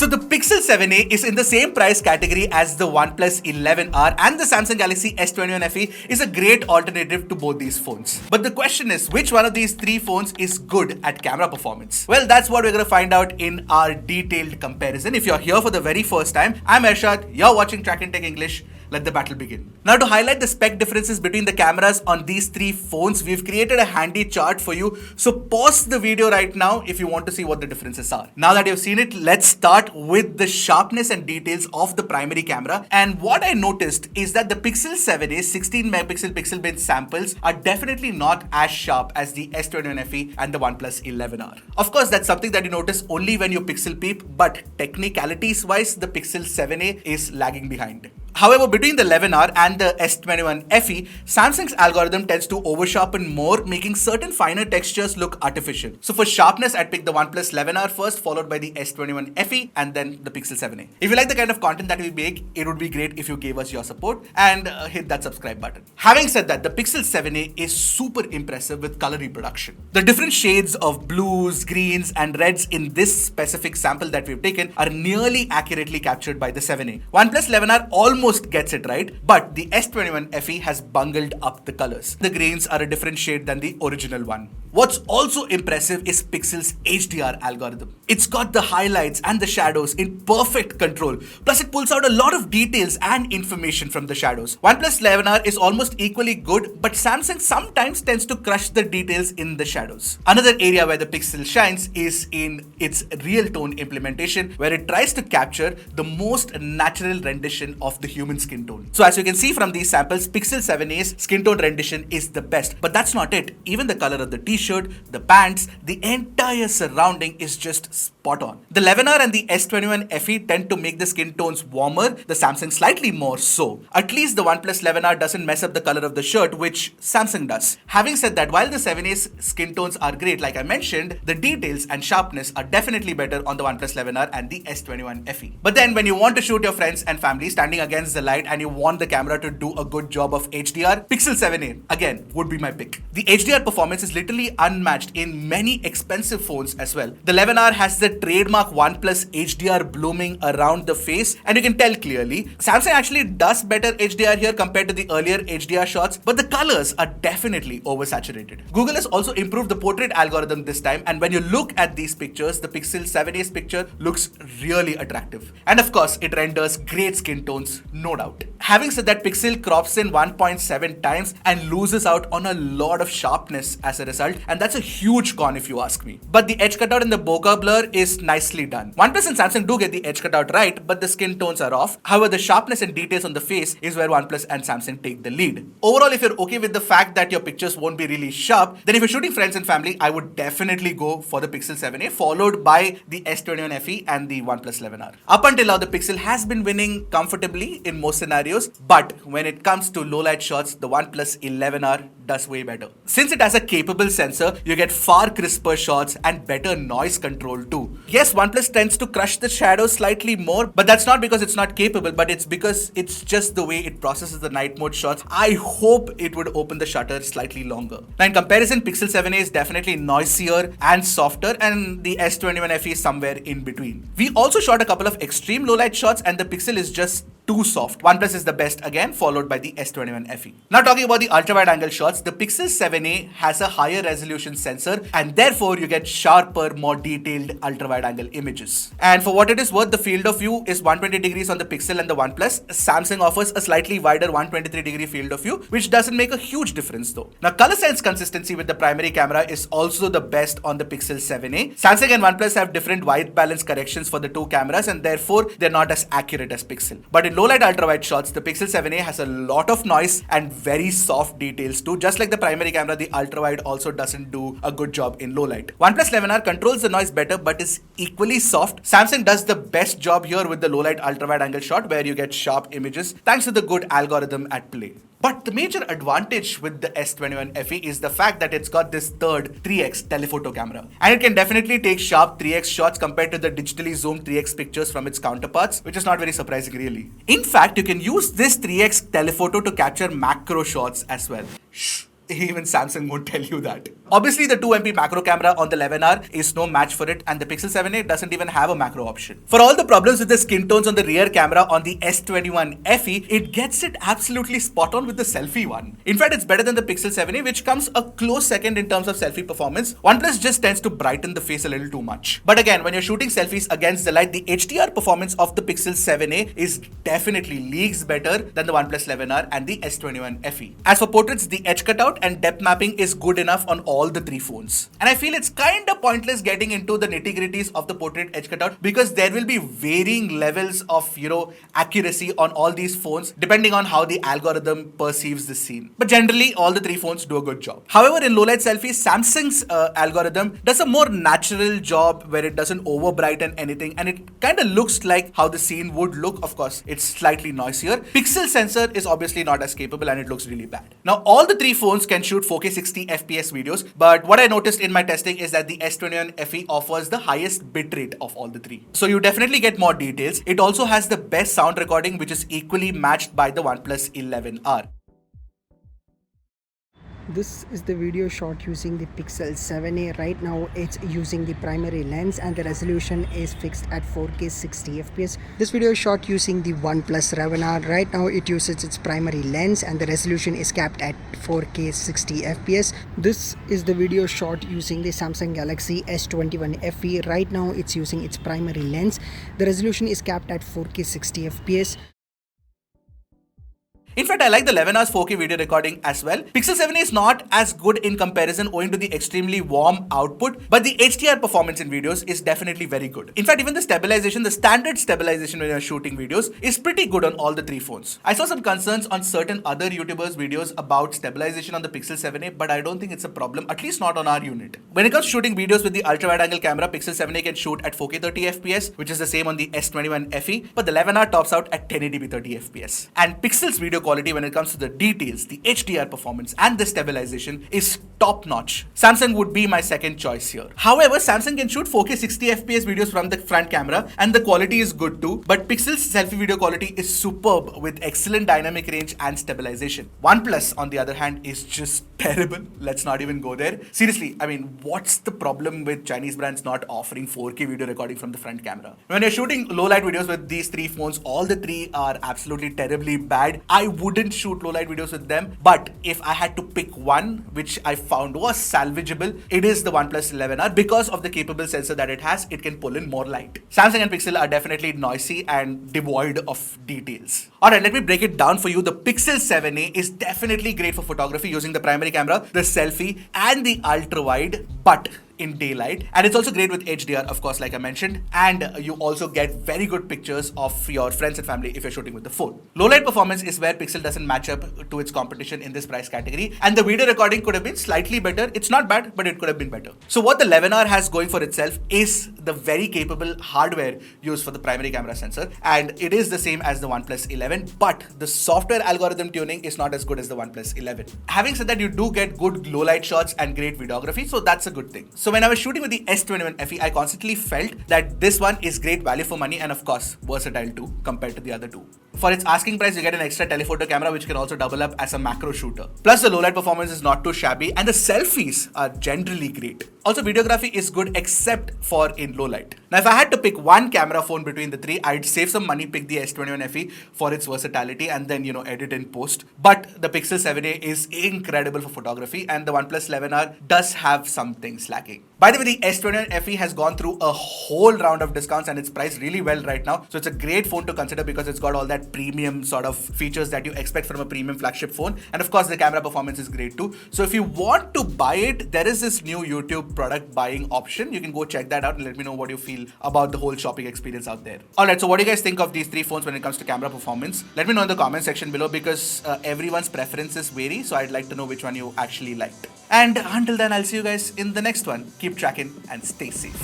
So the Pixel 7a is in the same price category as the OnePlus 11R, and the Samsung Galaxy S21 FE is a great alternative to both these phones. But the question is, which one of these three phones is good at camera performance? Well, that's what we're going to find out in our detailed comparison. If you're here for the very first time, I'm Ershad, you're watching Trakin Tech English. Let the battle begin. Now, to highlight the spec differences between the cameras on these three phones, we've created a handy chart for you. So pause the video right now if you want to see what the differences are. Now that you've seen it, let's start with the sharpness and details of the primary camera. And what I noticed is that the Pixel 7a 16 megapixel pixel bin samples are definitely not as sharp as the S21 FE and the OnePlus 11R. Of course, that's something that you notice only when you pixel peep, but technicalities wise, the Pixel 7a is lagging behind. However, between the 11R and the S21 FE, Samsung's algorithm tends to oversharpen more, making certain finer textures look artificial. So for sharpness, I'd pick the OnePlus 11R first, followed by the S21 FE, and then the Pixel 7a. If you like the kind of content that we make, it would be great if you gave us your support and hit that subscribe button. Having said that, the Pixel 7a is super impressive with color reproduction. The different shades of blues, greens, and reds in this specific sample that we've taken are nearly accurately captured by the 7a. OnePlus 11R almost gets it right, but the S21 FE has bungled up the colors. The greens are a different shade than the original one. What's also impressive is Pixel's HDR algorithm. It's got the highlights and the shadows in perfect control. Plus, it pulls out a lot of details and information from the shadows. OnePlus 11R is almost equally good, but Samsung sometimes tends to crush the details in the shadows. Another area where the Pixel shines is in its real tone implementation, where it tries to capture the most natural rendition of the human skin tone. So as you can see from these samples, Pixel 7a's skin tone rendition is the best. But that's not it. Even the color of the t-shirt, the pants, the entire surrounding is just spot on. The 11R and the S21 FE tend to make the skin tones warmer, the Samsung slightly more so. At least the OnePlus 11R doesn't mess up the color of the shirt, which Samsung does. Having said that, while the 7a's skin tones are great, like I mentioned, the details and sharpness are definitely better on the OnePlus 11R and the S21 FE. But then when you want to shoot your friends and family standing against the light and you want the camera to do a good job of HDR, Pixel 7a again would be my pick. The HDR performance is literally unmatched in many expensive phones as well. The 11R has the trademark OnePlus HDR blooming around the face, and you can tell clearly. Samsung actually does better HDR here compared to the earlier HDR shots, but the colors are definitely oversaturated. Google has also improved the portrait algorithm this time, and when you look at these pictures, the Pixel 7a's picture looks really attractive. And of course, it renders great skin tones, no doubt. Having said that, Pixel crops in 1.7 times and loses out on a lot of sharpness as a result, and that's a huge con if you ask me. But the edge cutout and the bokeh blur is nicely done. OnePlus and Samsung do get the edge cutout right, but the skin tones are off. However, the sharpness and details on the face is where OnePlus and Samsung take the lead. Overall, if you're okay with the fact that your pictures won't be really sharp, then if you're shooting friends and family, I would definitely go for the Pixel 7a, followed by the S21 FE and the OnePlus 11R. Up until now, the Pixel has been winning comfortably in most scenarios, but when it comes to low light shots, the OnePlus 11R does way better. Since it has a capable sensor, you get far crisper shots and better noise control too. Yes, OnePlus tends to crush the shadows slightly more, but that's not because it's not capable, but it's because it's just the way it processes the night mode shots. I hope it would open the shutter slightly longer. Now in comparison, Pixel 7a is definitely noisier and softer, and the S21 FE is somewhere in between. We also shot a couple of extreme low light shots, and the Pixel is just too soft. OnePlus is the best again, followed by the S21 FE. Now talking about the ultra-wide angle shots, the Pixel 7a has a higher resolution sensor, and therefore you get sharper, more detailed ultra-wide angle images. And for what it is worth, the field of view is 120 degrees on the Pixel and the OnePlus. Samsung offers a slightly wider 123 degree field of view, which doesn't make a huge difference though. Now color sense consistency with the primary camera is also the best on the Pixel 7a. Samsung and OnePlus have different white balance corrections for the two cameras, and therefore they're not as accurate as Pixel. But in low light ultra wide shots, the Pixel 7a has a lot of noise and very soft details too. Just like the primary camera, the ultra wide also doesn't do a good job in low light. OnePlus 11R controls the noise better but is equally soft. Samsung does the best job here with the low light ultra wide angle shot, where you get sharp images thanks to the good algorithm at play. But the major advantage with the S21 FE is the fact that it's got this third 3x telephoto camera. And it can definitely take sharp 3x shots compared to the digitally zoomed 3x pictures from its counterparts, which is not very surprising really. In fact, you can use this 3x telephoto to capture macro shots as well. Shh, even Samsung won't tell you that. Obviously, the 2MP macro camera on the 11R is no match for it, and the Pixel 7a doesn't even have a macro option. For all the problems with the skin tones on the rear camera on the S21 FE, it gets it absolutely spot on with the selfie one. In fact, it's better than the Pixel 7a, which comes a close second in terms of selfie performance. OnePlus just tends to brighten the face a little too much. But again, when you're shooting selfies against the light, the HDR performance of the Pixel 7a is definitely leagues better than the OnePlus 11R and the S21 FE. As for portraits, the edge cutout and depth mapping is good enough on all the three phones. And I feel it's kind of pointless getting into the nitty-gritties of the portrait edge cutout because there will be varying levels of, accuracy on all these phones depending on how the algorithm perceives the scene. But generally, all the three phones do a good job. However, in low-light selfies, Samsung's algorithm does a more natural job where it doesn't over-brighten anything and it kind of looks like how the scene would look. Of course, it's slightly noisier. Pixel sensor is obviously not as capable and it looks really bad. Now, all the three phones can shoot 4K 60 FPS videos, but what I noticed in my testing is that the S21 FE offers the highest bitrate of all the three. So you definitely get more details. It also has the best sound recording, which is equally matched by the OnePlus 11R. This is the video shot using the Pixel 7a. Right now it's using the primary lens and the resolution is fixed at 4K 60 FPS. This video is shot using the OnePlus 11R. Right now it uses its primary lens and the resolution is capped at 4K 60 FPS. This is the video shot using the Samsung Galaxy S21 FE. Right now it's using its primary lens. The resolution is capped at 4K 60 FPS. In fact, I like the 11R's 4K video recording as well. Pixel 7a is not as good in comparison owing to the extremely warm output, but the HDR performance in videos is definitely very good. In fact, even the stabilization, the standard stabilization when you're shooting videos is pretty good on all the three phones. I saw some concerns on certain other YouTubers' videos about stabilization on the Pixel 7a, but I don't think it's a problem, at least not on our unit. When it comes to shooting videos with the ultra-wide angle camera, Pixel 7a can shoot at 4K 30 FPS, which is the same on the S21 FE, but the 11R tops out at 1080p 30 FPS. And Pixel's video quality when it comes to the details, the HDR performance and the stabilization is top notch. Samsung would be my second choice here. However, Samsung can shoot 4K 60 FPS videos from the front camera and the quality is good too, but Pixel's selfie video quality is superb with excellent dynamic range and stabilization. OnePlus, on the other hand, is just terrible. Let's not even go there. Seriously, I mean, what's the problem with Chinese brands not offering 4K video recording from the front camera? When you're shooting low light videos with these three phones, all the three are absolutely terribly bad. I wouldn't shoot low light videos with them, but if I had to pick one which I found was salvageable, it is the OnePlus 11R because of the capable sensor that it has. It can pull in more light. Samsung and Pixel are definitely noisy and devoid of details. Alright, let me break it down for you. The Pixel 7a is definitely great for photography using the primary camera, the selfie and the ultra wide, but in daylight, and it's also great with HDR, of course, like I mentioned, and you also get very good pictures of your friends and family if you're shooting with the phone. Low light performance is where Pixel doesn't match up to its competition in this price category, and the video recording could have been slightly better. It's not bad, but it could have been better. So what the 11R has going for itself is the very capable hardware used for the primary camera sensor, and it is the same as the OnePlus 11, but the software algorithm tuning is not as good as the OnePlus 11. Having said that, you do get good low light shots and great videography, so that's a good thing. So when I was shooting with the S21 FE, I constantly felt that this one is great value for money and of course versatile too compared to the other two. For its asking price, you get an extra telephoto camera which can also double up as a macro shooter. Plus the low light performance is not too shabby and the selfies are generally great. Also, videography is good except for in low light. Now if I had to pick one camera phone between the three, I'd save some money, pick the S21 FE for its versatility and then edit in post. But the Pixel 7a is incredible for photography and the OnePlus 11R does have some things lacking. By the way, the S21 FE has gone through a whole round of discounts and it's priced really well right now. So it's a great phone to consider because it's got all that premium sort of features that you expect from a premium flagship phone. And of course, the camera performance is great too. So if you want to buy it, there is this new YouTube product buying option. You can go check that out and let me know what you feel about the whole shopping experience out there. Alright, so what do you guys think of these three phones when it comes to camera performance? Let me know in the comment section below because everyone's preferences vary. So I'd like to know which one you actually liked. And until then, I'll see you guys in the next one. Keep tracking and stay safe.